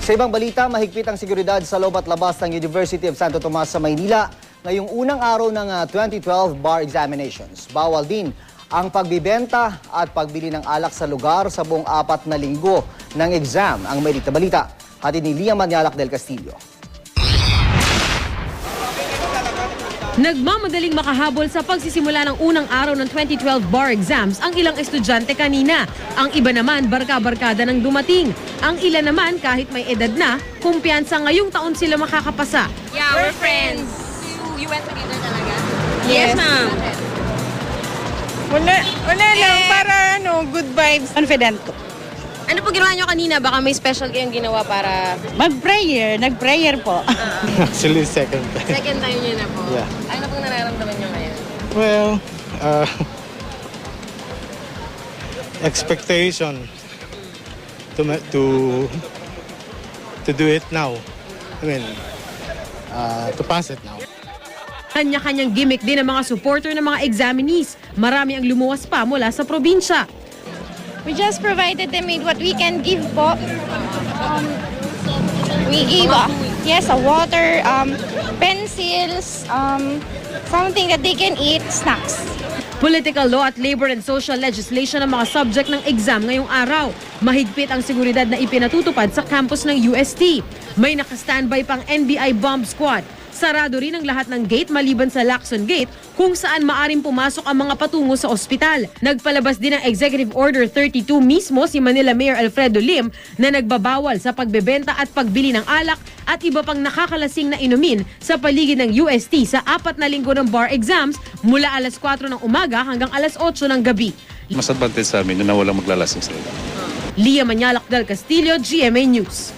Sa ibang balita, mahigpit ang seguridad sa loob at labas ng University of Santo Tomas sa Maynila ngayong unang araw ng 2012 bar examinations. Bawal din ang pagbibenta at pagbili ng alak sa lugar sa buong 4 na linggo ng exam. Ang may balita, hatid ni Lia Manialak del Castillo. Nagmamadaling makahabol sa pagsisimula ng unang araw ng 2012 bar exams ang ilang estudyante kanina. Ang iba naman barka-barkada ng dumating. Ang ilan naman kahit may edad na, kumpiyansa ngayong taon sila makakapasa. Yeah, we're friends. You went together talaga? Yes, ma'am. Wala lang, para good vibes. Confident. Ano po ginawa nyo kanina? Baka may special kayong ginawa para... Nag-prayer po. Actually, second time. Second time nyo na po. Yeah. Ano pong nararamdaman nyo ngayon? Well, expectation to do it now. I mean, to pass it now. Kanya-kanyang gimmick din ang mga supporter ng mga examinees. Marami ang lumuwas pa mula sa probinsya. We just provided them with what we can give po. We gave, a water, pencils, something that they can eat, snacks. Political law at labor and social legislation ang mga subject ng exam ngayong araw. Mahigpit ang seguridad na ipinatutupad sa campus ng UST. May naka-standby pang NBI bomb squad. Sarado rin ang lahat ng gate maliban sa Lacson Gate kung saan maaring pumasok ang mga patungo sa ospital. Nagpalabas din ng Executive Order 32 mismo si Manila Mayor Alfredo Lim na nagbabawal sa pagbebenta at pagbili ng alak at iba pang nakakalasing na inumin sa paligid ng UST sa 4 na linggo ng bar exams mula alas 4 ng umaga hanggang alas 8 ng gabi. Mas advantage sa amin na walang maglalasing sila. Lia Manialak del Castillo, GMA News.